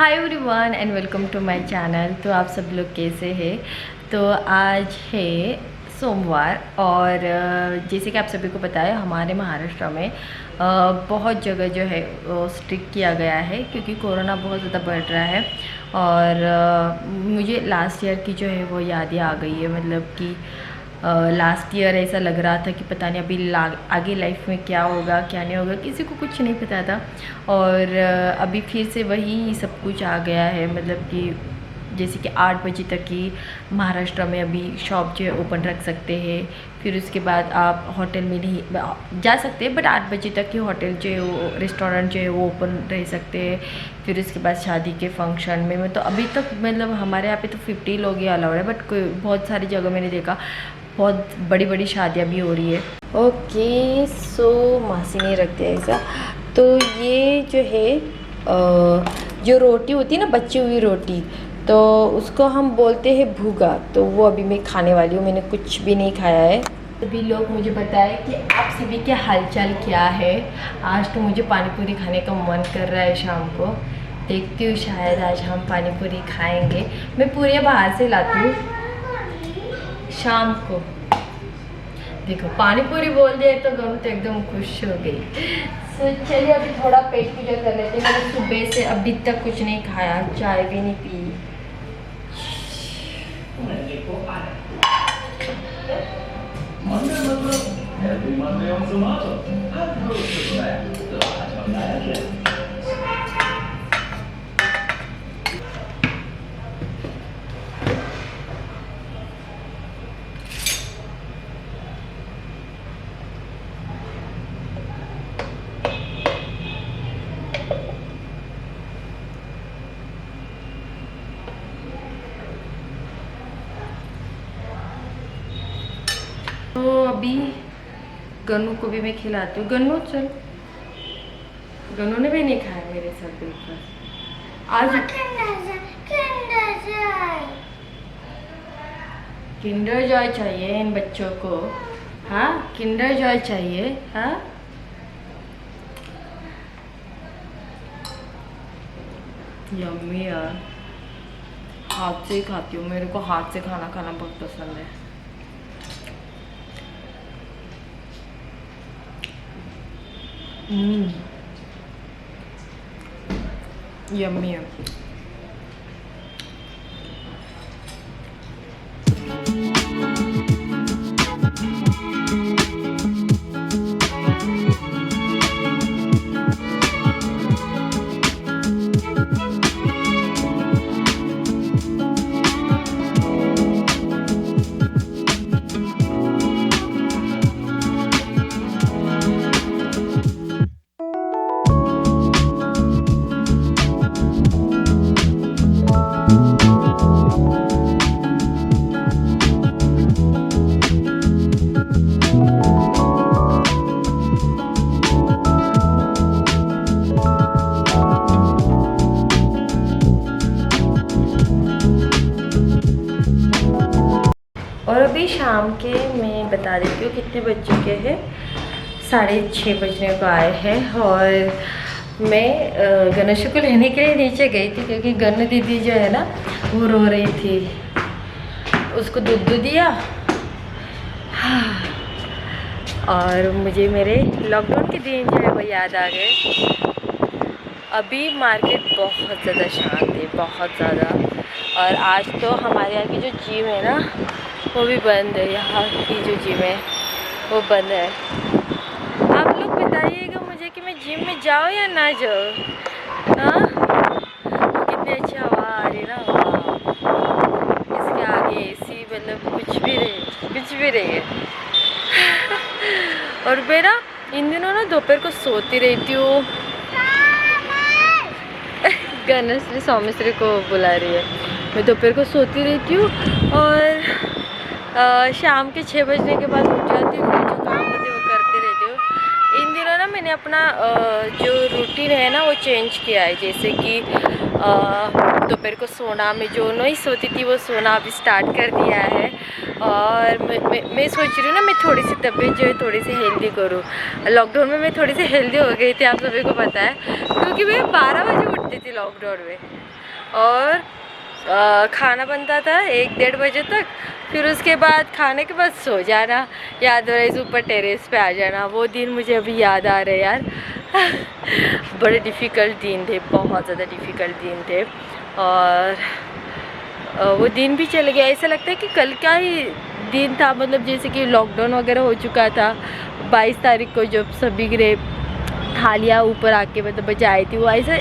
Hi everyone and welcome to my channel. तो आप सब लोग कैसे हैं? तो आज है सोमवार और जैसे कि आप सभी को पता है हमारे महाराष्ट्र में बहुत जगह जो है स्ट्रिक्ट किया गया है क्योंकि कोरोना बहुत ज़्यादा बढ़ रहा है। और मुझे लास्ट ईयर की जो है वो यादें आ गई है। मतलब कि लास्ट ईयर ऐसा लग रहा था कि पता नहीं अभी आगे लाइफ में क्या होगा क्या नहीं होगा, किसी को कुछ नहीं पता था। और अभी फिर से वही सब कुछ आ गया है। मतलब कि जैसे कि 8 बजे तक ही महाराष्ट्र में अभी शॉप जो है ओपन रख सकते हैं। फिर उसके बाद आप होटल में नहीं जा सकते, बट 8 बजे तक ही होटल जो है वो रेस्टोरेंट जो है वो ओपन रह सकते हैं। फिर उसके बाद शादी के फंक्शन में तो अभी तक मतलब हमारे यहाँ पे तो 50 लोग ही अलाउड है, बट बहुत सारी जगह मैंने देखा बहुत बड़ी बड़ी शादियाँ भी हो रही है। ओके सो मासी नहीं रखते ऐसा। तो ये जो है जो रोटी होती है ना, बची हुई रोटी, तो उसको हम बोलते हैं भूगा। तो वो अभी मैं खाने वाली हूँ, मैंने कुछ भी नहीं खाया है। सभी लोग मुझे बताएं कि आप सभी के हालचाल क्या है। आज तो मुझे पानी पूरी खाने का मन कर रहा है शाम को। देखती हूँ शायद आज हम पानी पूरी खाएंगे। मैं पूरी बाहर से लाती हूँ शाम को। देखो पानी पूरी बोल दिया तो गनु तो एकदम खुश हो गई। तो चलिए अभी थोड़ा पेट पूजा कर लेते हैं। मैंने सुबह से अभी तक कुछ नहीं खाया, चाय भी नहीं पी। तो अभी गन्नू को भी मैं खिलाती हूँ। गन्नू चल, गन्नू ने भी नहीं खाया मेरे साथ ब्रेकफास्ट आज। किंडर जॉय चाहिए इन बच्चों को। हाँ किंडर जॉय चाहिए। हाँ यम्मी यार, हाथ से ही खाती हूँ। मेरे को हाथ से खाना खाना बहुत पसंद है। यम्मी है। और अभी शाम के मैं बता देती हूँ कितने बज चुके हैं। 6:30 बजने को आए हैं। और मैं गणेश को लेने के लिए नीचे गई थी क्योंकि गन्नू दीदी जो है ना वो रो रही थी। उसको दूध दिया। और मुझे मेरे लॉकडाउन के दिन जो है वो याद आ गए। अभी मार्केट बहुत ज़्यादा शांत है, बहुत ज़्यादा। और आज तो हमारे यहाँ की जो जिम है ना वो भी बंद है। यहाँ की जो जिम है वो बंद है। आप लोग बताइएगा मुझे कि मैं जिम में जाऊँ या ना जाऊँ। हाँ कितनी अच्छी हवा आ रही ना, इसके आगे एसी मतलब कुछ भी रहे। और मेरा इन दिनों ना दोपहर को सोती रहती हूँ। गणेश सौमिश्री को बुला रही है। मैं दोपहर को सोती रहती हूँ और शाम के 6 बजने के बाद उठ जाती हूँ। फिर जो काम होते हैं वो करते रहती हूँ। इन दिनों ना मैंने अपना जो रूटीन है ना वो चेंज किया है। जैसे कि दोपहर को सोना, मैं जो नहीं सोती थी वो सोना अभी स्टार्ट कर दिया है। और मैं सोच रही हूँ ना मैं थोड़ी सी तबीयत जो है थोड़ी सी हेल्दी करूँ। लॉकडाउन में मैं थोड़ी सी हेल्दी हो गई थी, आप सभी को पता है, क्योंकि मैं 12 बजे रहती थी लॉकडाउन में, और खाना बनता था 1-1:30 बजे तक, फिर उसके बाद खाने के बाद सो जाना या अदरवाइज़ ऊपर टेरेस पे आ जाना। वो दिन मुझे अभी याद आ रहे यार। बड़े डिफ़िकल्ट दिन थे, बहुत ज़्यादा डिफ़िकल्ट दिन थे। और वो दिन भी चले गया, ऐसा लगता है कि कल का ही दिन था। मतलब जैसे कि लॉकडाउन वगैरह हो चुका था 22 तारीख को, जब सभी गिरे थालियाँ ऊपर आके मतलब बजाई थी, वो ऐसे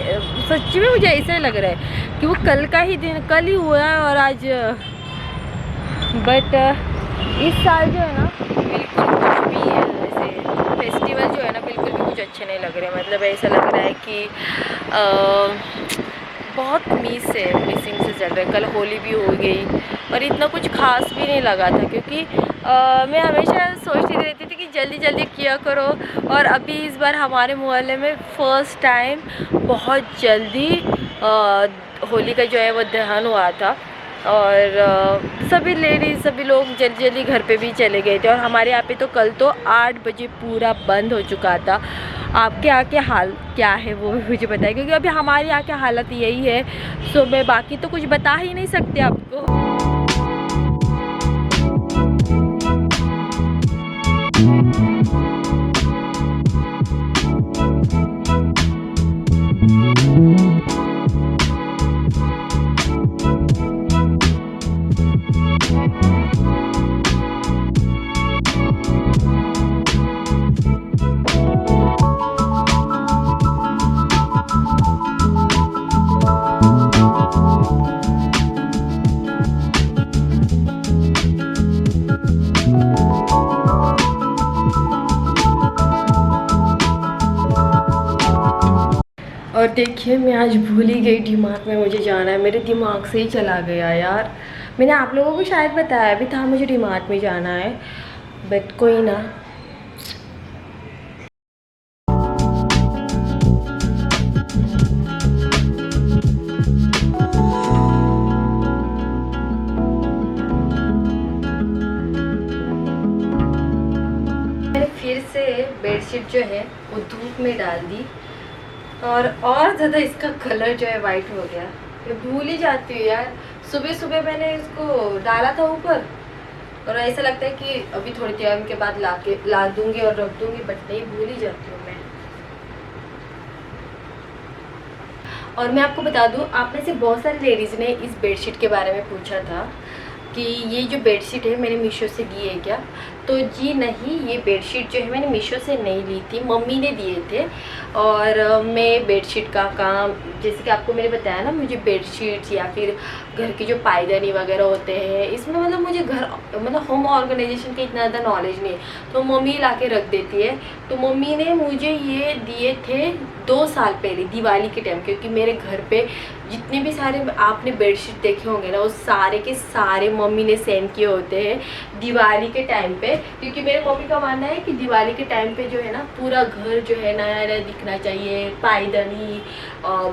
सच्ची में मुझे ऐसा लग रहा है कि वो कल का ही दिन, कल ही हुआ है। और आज बट इस साल जो है ना बिल्कुल कुछ भी है, ऐसे फेस्टिवल जो है ना बिल्कुल भी कुछ अच्छे नहीं लग रहे। मतलब ऐसा लग रहा है कि बहुत मिसिंग से चल रहा है। कल होली भी हो गई और इतना कुछ खास भी नहीं लगा था, क्योंकि मैं हमेशा सोचती रहती थी कि जल्दी जल्दी किया करो। और अभी इस बार हमारे मोहल्ले में फ़र्स्ट टाइम बहुत जल्दी होली का जो है वो दहन हुआ था। और सभी लेडीज़, सभी लोग जल्दी जल्दी घर पे भी चले गए थे। और हमारे यहाँ पे तो कल तो 8 बजे पूरा बंद हो चुका था। आपके यहाँ के हाल क्या है वो भी मुझे बताइए, क्योंकि अभी हमारे यहाँ की हालत यही है। सो मैं बाकी तो कुछ बता ही नहीं सकती आपको। और देखिए मैं आज भूल ही गई डीमार्ट में मुझे जाना है, मेरे दिमाग से ही चला गया यार। मैंने आप लोगों को शायद बताया भी था मुझे डीमार्ट में जाना है, बट कोई ना। मैंने फिर से बेडशीट जो है वो धूप में डाल दी, और ज़्यादा इसका कलर जो है वाइट हो गया। मैं भूल ही जाती हूँ यार। सुबह सुबह मैंने इसको डाला था ऊपर, और ऐसा लगता है कि अभी थोड़ी देर के बाद ला दूंगी और रख दूंगी, बट नहीं, भूल ही जाती हूँ मैं। और मैं आपको बता दूँ, आप में से बहुत सारी लेडीज़ ने इस बेडशीट के बारे में पूछा था कि ये जो बेडशीट है मैंने मीशो से ली है क्या। तो जी नहीं, ये बेडशीट जो है मैंने मीशो से नहीं ली थी, मम्मी ने दिए थे। और मैं बेडशीट का काम, जैसे कि आपको मैंने बताया ना, मुझे बेडशीट्स या फिर घर की जो पायदानी वगैरह होते हैं, इसमें मतलब मुझे मतलब होम ऑर्गेनाइजेशन का इतना ज़्यादा नॉलेज नहीं है, तो मम्मी ला के रख देती है। तो मम्मी ने मुझे ये दिए थे 2 साल पहले दिवाली के टाइम, क्योंकि मेरे घर पे जितने भी सारे आपने बेडशीट देखे होंगे ना, वो सारे के सारे मम्मी ने सेंड किए होते हैं दिवाली के टाइम पे। क्योंकि मेरे मम्मी का मानना है कि दिवाली के टाइम पे जो है ना पूरा घर जो है नया नया दिखना चाहिए। पायदानी,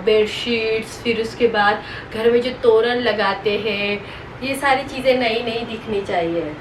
बेडशीट्स, फिर उसके बाद घर में जो तोरण लगाते हैं, ये सारी चीज़ें नई नई दिखनी चाहिए।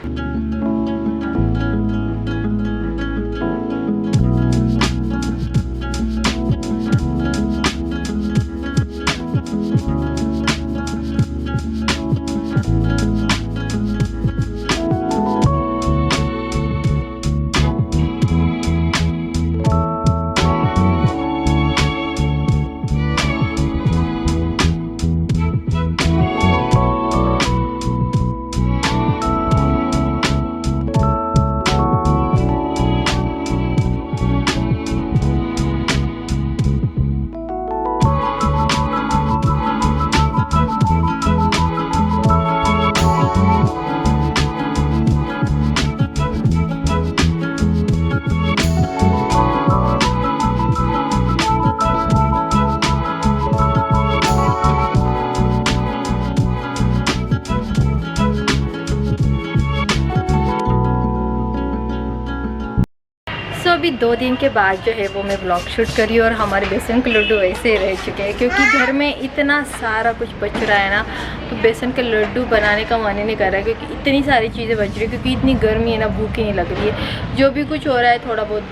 अभी 2 दिन के बाद जो है वो मैं ब्लॉग शूट करी, और हमारे बेसन के लड्डू वैसे ही रह चुके हैं, क्योंकि घर में इतना सारा कुछ बच रहा है ना, तो बेसन के लड्डू बनाने का मन ही नहीं कर रहा है, क्योंकि इतनी सारी चीज़ें बच रही है। क्योंकि इतनी गर्मी है ना, भूख ही नहीं लग रही है। जो भी कुछ हो रहा है थोड़ा बहुत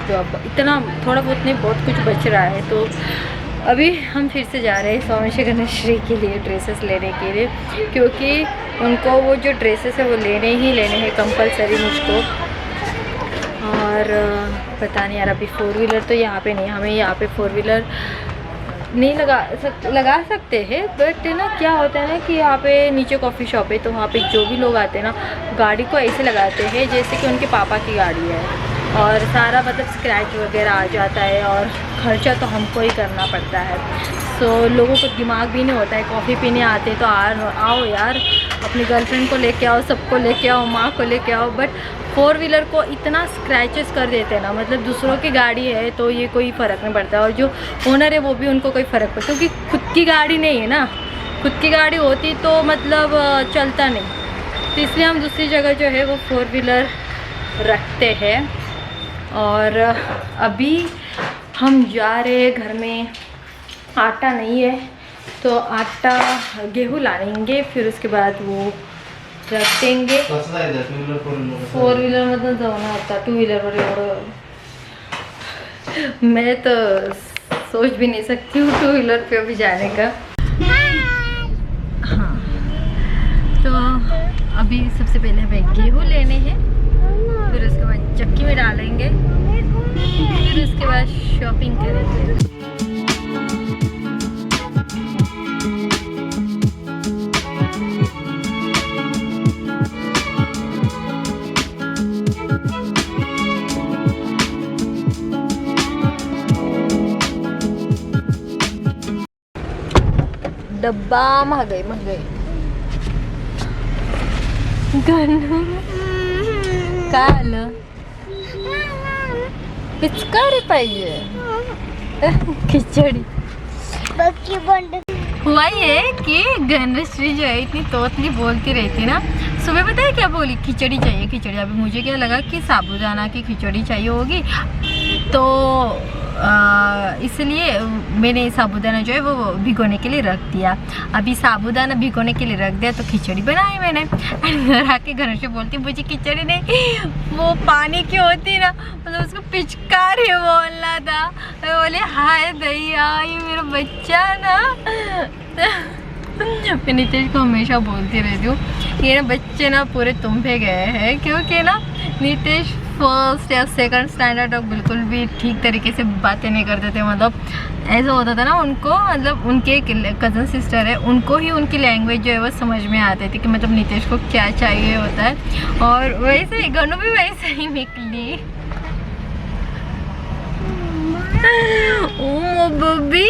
नहीं, बहुत कुछ बच रहा है। तो अभी हम फिर से जा रहे हैं सौम्य गणेश्वरी के लिए ड्रेसेस लेने के लिए, क्योंकि उनको वो जो ड्रेसेस है वो लेने ही लेने हैं कंपलसरी मुझको। और पता नहीं यार, अभी 4 व्हीलर तो यहाँ पे नहीं, हमें यहाँ पे 4 व्हीलर नहीं लगा सकते हैं, बट ना क्या होता है ना कि यहाँ पे नीचे कॉफ़ी शॉप है, तो वहाँ पे जो भी लोग आते हैं ना गाड़ी को ऐसे लगाते हैं जैसे कि उनके पापा की गाड़ी है, और सारा मतलब स्क्रैच वगैरह आ जाता है और खर्चा तो हमको ही करना पड़ता है। सो लोगों को दिमाग भी नहीं होता है, कॉफ़ी पीने आते तो आओ यार, अपनी गर्लफ्रेंड को लेके आओ, सबको लेके आओ, माँ को लेके आओ, बट 4 व्हीलर को इतना स्क्रैचेस कर देते हैं ना, मतलब दूसरों की गाड़ी है तो ये कोई फ़र्क नहीं पड़ता, और जो ओनर है वो भी उनको कोई फ़र्क पड़ता, क्योंकि खुद की गाड़ी नहीं है ना, खुद की गाड़ी होती तो मतलब चलता नहीं, तो इसलिए हम दूसरी जगह जो है वो 4 व्हीलर रखते हैं। और अभी हम जा रहे हैं, घर में आटा नहीं है तो आटा गेहूँ लाएंगे, फिर उसके बाद वो रख देंगे। 4 व्हीलर मतलब जाना होता, 2 व्हीलर मैं तो सोच भी नहीं सकती हूँ 2 व्हीलर पे भी जाने का। हाँ, तो अभी सबसे पहले हमें गेहूँ लेने हैं, फिर उसके बाद चक्की में डालेंगे, फिर उसके बाद शॉपिंग करेंगे। डब्बा महागाई काय आलं, पिचकारी पाहिजे, खिचड़ी हुआ ये कि गणेश्वरी जो है इतनी तोतली बोलती रहती ना, सुबह पता है क्या बोली, खिचड़ी चाहिए खिचड़ी। अभी मुझे क्या लगा कि साबूदाना की खिचड़ी चाहिए होगी, तो इसलिए मैंने साबूदाना जो है वो भिगोने के लिए रख दिया। अभी साबूदाना भिगोने के लिए रख दिया तो खिचड़ी बनाई मैंने। घर आके घर से बोलती मुझे खिचड़ी नहीं, वो पानी की होती ना, मतलब उसको पिचकारी बोलना था। मैं बोले हाय दैया, ये मेरा बच्चा ना। मैं नितेश को हमेशा बोलती रहती हूँ, ये ना बच्चे ना पूरे तुम पे गए हैं, क्योंकि ना नितेश फर्स्ट या सेकंड स्टैंडर्ड तक बिल्कुल भी ठीक तरीके से बातें नहीं करते थे। मतलब ऐसा होता था ना उनको, मतलब उनके कज़न सिस्टर है, उनको ही उनकी लैंग्वेज जो है वो समझ में आती थी कि मतलब नितेश को क्या चाहिए होता है। और वैसे ही गनु भी वैसे ही निकली। ओ बब्बी,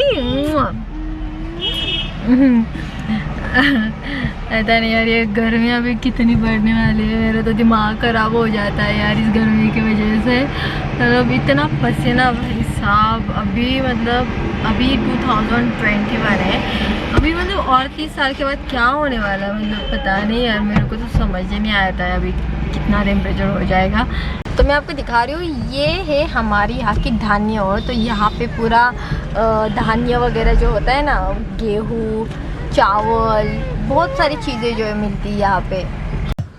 पता नहीं यार, ये गर्मियाँ भी कितनी बढ़ने वाली है, मेरा तो दिमाग ख़राब हो जाता है यार इस गर्मी की वजह से। मतलब इतना पसीना भाई साहब। अभी मतलब अभी 2021 है, अभी मतलब और 30 साल के बाद क्या होने वाला है मतलब पता नहीं यार, मेरे को तो समझ ही नहीं आता है अभी कितना टेम्परेचर हो जाएगा। तो मैं आपको दिखा रही हूँ, ये है हमारी यहाँ की धान्य। और तो यहाँ पे पूरा धान्य वगैरह जो होता है ना, गेहूँ, चावल, बहुत सारी चीज़ें जो है मिलती है यहाँ पे।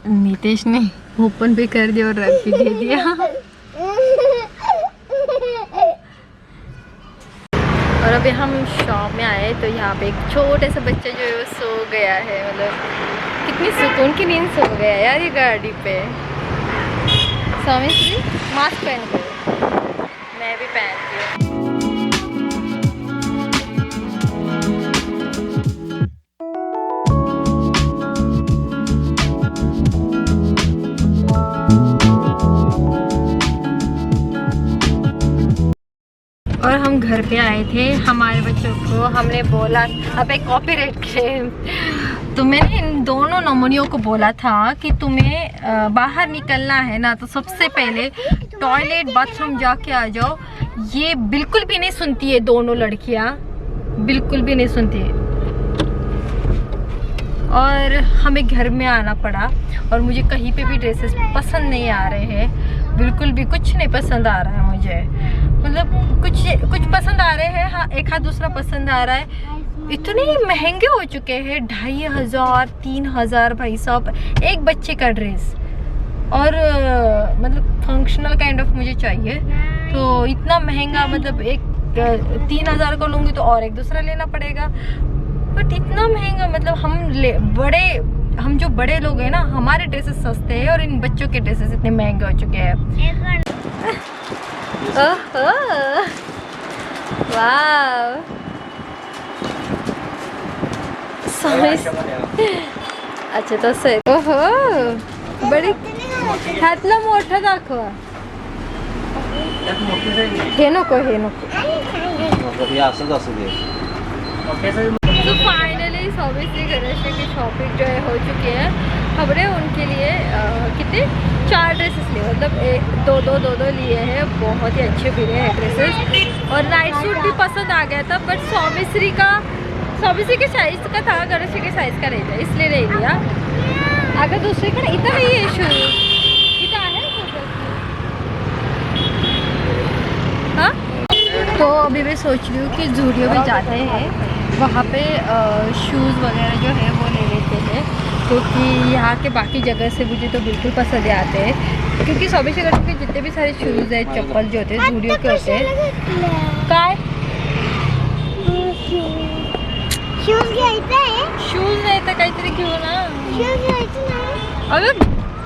नितेश ने ओपन भी कर दिया और रख भी दे दिया। और अभी हम शॉप में आए तो यहाँ पे एक छोटा सा बच्चा जो है वो सो गया है। मतलब कितनी सुकून की नींद सो गया यार ये गाड़ी पे। स्वामी मास्क पहन के, मैं भी पहनती हूँ। और हम घर पे आए थे, हमारे बच्चों को हमने बोला, अब एक कॉपीराइट क्लेम, तो मैंने इन दोनों नमूनियों को बोला था कि तुम्हें बाहर निकलना है ना तो सबसे पहले टॉयलेट बाथरूम जाके आ जाओ। ये बिल्कुल भी नहीं सुनती है, दोनों लड़कियां बिल्कुल भी नहीं सुनती है। और हमें घर में आना पड़ा, और मुझे कहीं पे भी ड्रेसेस पसंद नहीं आ रहे हैं, बिल्कुल भी कुछ नहीं पसंद आ रहा है मुझे। मतलब कुछ पसंद आ रहे हैं, हाँ एक हाथ दूसरा पसंद आ रहा है। इतने महंगे हो चुके हैं, 2500 3000 भाई साहब एक बच्चे का ड्रेस। और मतलब फंक्शनल काइंड ऑफ मुझे चाहिए, तो इतना महंगा, मतलब 3,000 का लूँगी तो और एक दूसरा लेना पड़ेगा। बट इतना महंगा, मतलब हम जो बड़े लोग हैं ना, हमारे ड्रेसेस सस्ते हैं और इन बच्चों के ड्रेसेस इतने महंगे हो चुके हैं। ओहो वाव, अच्छा तसं. ओहो बडी ह्यातलं मोठं दाखवा. हे नको, हे नको. तो फाइनली सौबिश्री गणेश की शॉपिंग जो है हो चुकी है. हमने उनके लिए कितने 4 ड्रेसेस लिए, मतलब दो लिए हैं. बहुत ही अच्छे मिले हैं ड्रेसेस और नाइट सूट भी पसंद आ गया था. बट सौबिश्री के साइज का था, गणेश के साइज का नहीं था, इसलिए नहीं लिया. अगर दुसरीकडे इथं नाही आहे शूज, इथं आहे. हाँ, तो अभी मैं सोच रही हूँ कि ज़ूडियो में जाते हैं, वहाँ पे शूज़ वगैरह जो है वो ले लेते हैं. क्योंकि यहाँ के बाकी जगह से मुझे तो बिल्कुल पसंद आते हैं. क्योंकि सौबिश्री गणेश के जितने भी सारे शूज़ हैं, चप्पल जो होते हैं ज़ूडियो के होते हैं. काय शूज घ्यायचं आहे. शूज नाही तर काहीतरी घेऊ ना. शूज घ्यायचं नाही. अगं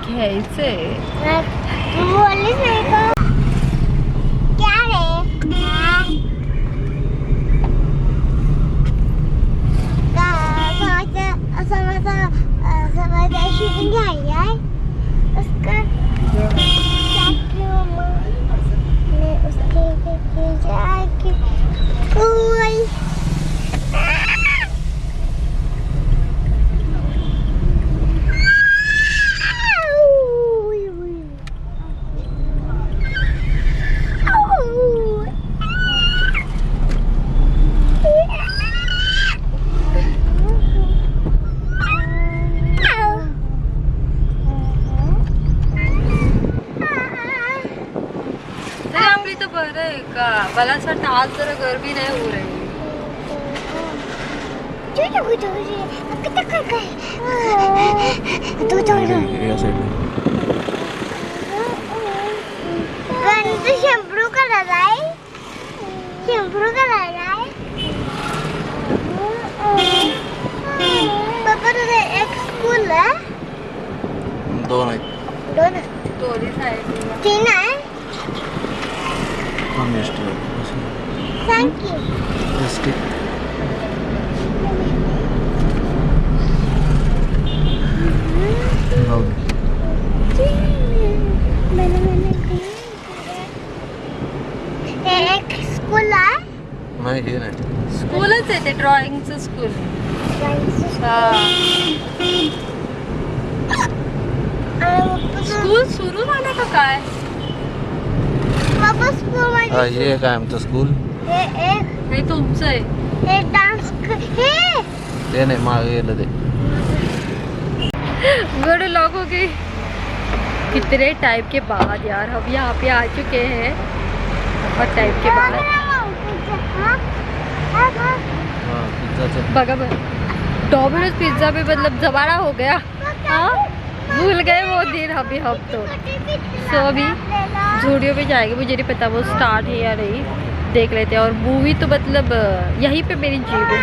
घ्यायचंय. तू बोललीस नाही का? क्या रे? समझा शूज घ्यायचं आहे. उसका उसके जाके कोई मला असं वाटतं आज जरा गर्मी नाही होऊ रही. शॅम्पू करायला आहे. शॅम्पू करायला आहे. पप्पा तुझे एक स्कूल आहे. 2 आहेत. 2 दोन्हीच आहे. 3 आहे. Thank you. एक स्कूल आहे. नाही हे नाही. स्कूलच आहे ते, ड्रॉइंगचं स्कूल. स्कूल सुरू झालं का काय? बाबा स्कूल हा हे काय आमचं स्कूल. हे तुमचं आहे. हे डान्स हे ते नाही मागे गेलं ते. गुड लॉक हो गई. कितने टाइम के बाद यार हम यहाँ पे आ चुके हैं. बहुत टाइम के बाद. बघा बघ, डोमिनोज पिज्ज़ा पे मतलब जमाना हो गया. हाँ, भूल गए वो दिन अभी हम तो. सो अभी ज़ूडियो पे जाएंगे. मुझे नहीं पता वो स्टार्ट है या नहीं, देख लेते हैं. और मूवी तो मतलब यहीं पे मेरी जीवन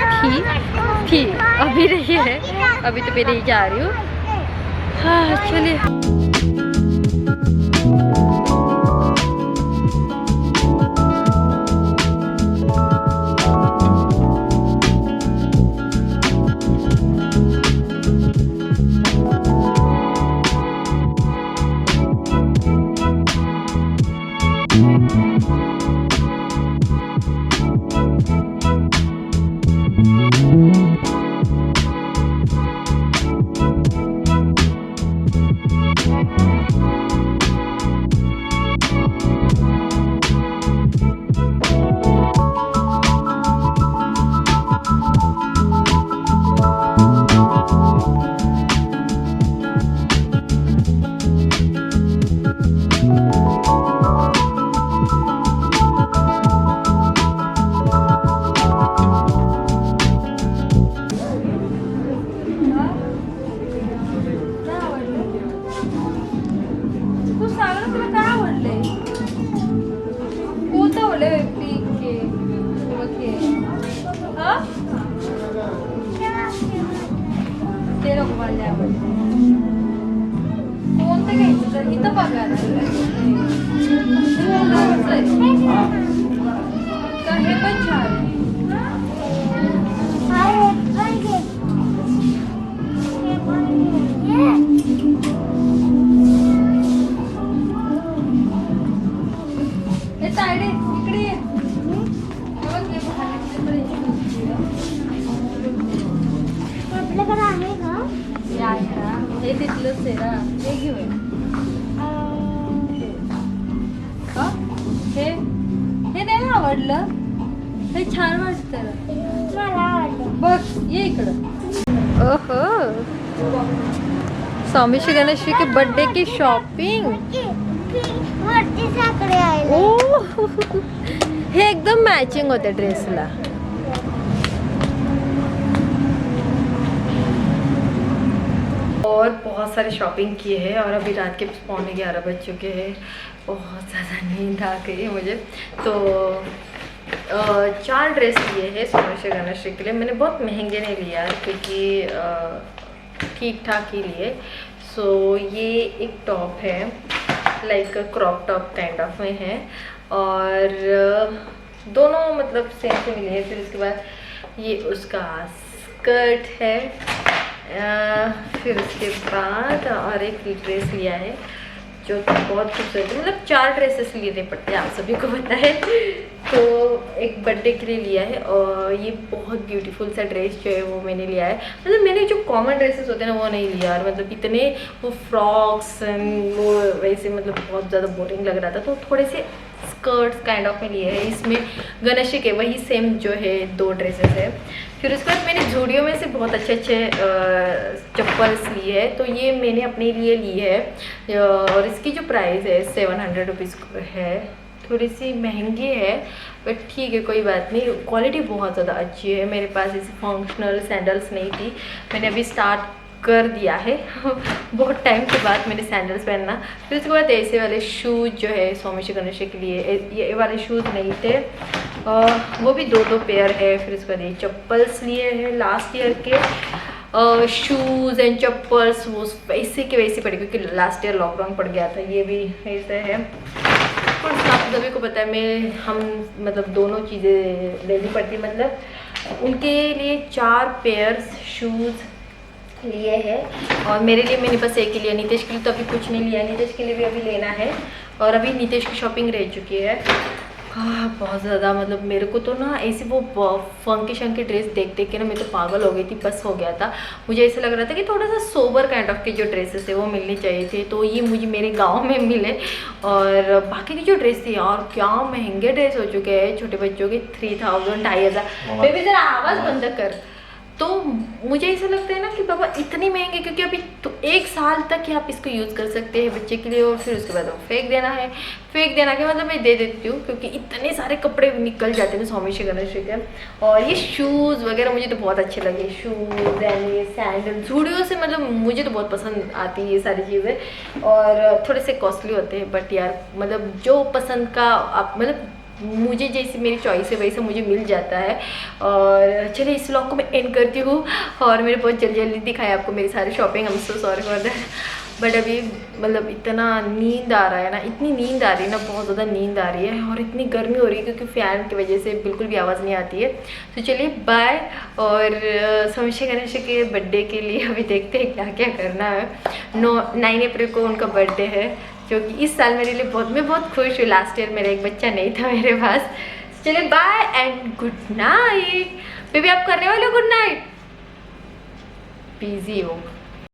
थी, अभी नहीं है. अभी तो मैं नहीं जा रही हूँ. हाँ चलिए. ते रंगवाले आवडते. कोणतं घ्यायचं तर इथं बघा ना. तर हे पण छान आहे. हे तायडे इकडे ये. हे बघ, हे भारीतले पण आपल्याकडे आहे का? हे आहे ना, हे तिथलंच आहे ना, हे घेऊया. हा? हे नाही ना आवडलं. हे छान वाटतं ना. मला आवडलं. बघ ये इकडं. ओहो, स्वामी श्री गणेश जी के बर्थडे की शॉपिंग. वरती साकडे आहे. ओ हे एकदम मॅचिंग होते ड्रेसला. और बहुत सारी शॉपिंग की है और अभी रात के 11:15 बज चुके हैं. बहुत ज़्यादा नींद आ गई है मुझे. तो 4 ड्रेस लिए हैं स्वामी श्री गणेश जी के लिए. मैंने बहुत महंगे नहीं लिया है क्योंकि ठीक ठाक ही लिए. सो ये एक टॉप है, like crop top kind of में है, और दोनों मतलब सेम से मिले हैं. फिर उसके बाद ये उसका स्कर्ट है. फिर उसके बाद और एक ड्रेस लिया है जो बहुत खूबसूरत है. मतलब 4 ड्रेसेस लेने पड़ते हैं, आप सभी को पता है. तो एक बर्थडे के लिए लिया है और ये बहुत ब्यूटीफुल सा ड्रेस जो है वो मैंने लिया है. मतलब मैंने जो कॉमन ड्रेसेस होते हैं ना वो नहीं लिया, और मतलब इतने वो फ्रॉक्स वो वैसे मतलब बहुत ज़्यादा बोरिंग लग रहा था. तो थोड़े से स्कर्ट्स काइंड ऑफ में लिए हैं. इसमें गणेश जी के वही सेम जो है 2 ड्रेसेस है. फिर उसके बाद मैंने जूडियो में से बहुत अच्छे चप्पल्स लिए है. तो ये मैंने अपने लिए ली है और इसकी जो प्राइस है 700 रुपीज़ है. थोड़ी सी महंगी है बट ठीक है, कोई बात नहीं. क्वालिटी बहुत ज़्यादा अच्छी है. मेरे पास ऐसी फंक्शनल सैंडल्स नहीं थी, मैंने अभी स्टार्ट कर दिया है. बहुत टाइम के बाद मैंने सैंडल्स पहनना. फिर उसके बाद ऐसे वाले शूज़ जो है स्वामी श्री गणेश के लिए, ये वाले शूज़ नहीं थे, वो भी 2 पेयर है. फिर उसके बाद ये चप्पल्स लिए हैं लास्ट ईयर के शूज़ एंड चप्पल्स, वो वैसे के वैसे पड़े क्योंकि लास्ट ईयर लॉकडाउन पड़ गया था. ये भी ऐसे है. और आप सभी को पता है हम मतलब दोनों चीज़ें लेनी पड़ती, मतलब उनके लिए 4 पेयर्स शूज़ लिए हैं और मेरे लिए मैंने बस एक ही लिया. नीतीश के लिए तो अभी कुछ नहीं लिया, नीतीश के लिए भी अभी लेना है. और अभी नीतीश की शॉपिंग रह चुकी है. बहुत ज़्यादा मतलब मेरे को तो ना ऐसे वो फंकी शंकी ड्रेस देख देख के ना मैं तो पागल हो गई थी, बस हो गया था. मुझे ऐसा लग रहा था कि थोड़ा सा सोबर काइंड ऑफ के जो ड्रेसेस है वो मिलने चाहिए थे. तो ये मुझे मेरे गांव में मिले. और बाकी की जो ड्रेस थी यार क्या महंगे ड्रेस हो चुके हैं छोटे बच्चों के. 3000 2500. बेबी जरा आवाज़ बंद कर. तो मुझे ऐसा लगता है ना कि बाबा इतनी महंगे, क्योंकि अभी तो 1 साल तक ही आप इसको यूज़ कर सकते हैं बच्चे के लिए, और फिर उसके बाद वो फेंक देना है. फेंक देना के मतलब मैं दे देती हूँ क्योंकि इतने सारे कपड़े निकल जाते हैं स्वामी श्री गणेश के. और ये शूज़ वगैरह मुझे तो बहुत अच्छे लगे. शूज़ एंड ये सैंडल जूडियो से मतलब मुझे तो बहुत पसंद आती है ये सारी चीज़ें. और थोड़े से कॉस्टली होते हैं बट यार मतलब जो पसंद का आप मतलब मुझे जैसी मेरी चॉइस है वैसे मुझे मिल जाता है. और चलिए इस व्लॉग को मैं एंड करती हूँ. और मैंने बहुत जल्दी जल्दी दिखाया आपको मेरी सारी shopping. I am so sorry for that. But अभी मतलब इतना नींद आ रहा है ना, इतनी नींद आ रही है ना, बहुत ज़्यादा नींद आ रही है. और इतनी गर्मी हो रही है क्योंकि फ़ैन की वजह से बिल्कुल भी आवाज़ नहीं आती है. तो चलिए बाय. और स्वामी श्री गणेश के बर्थडे के लिए अभी देखते हैं क्या क्या करना है. 9 अप्रैल को उनका बर्थडे है जो कि इस साल मेरे लिए मैं बहुत खुश हूँ. लास्ट ईयर मेरा एक बच्चा नहीं था मेरे पास. चलिए bye and good night. Baby आप करने वाले हो गुड नाइट? बिजी हो.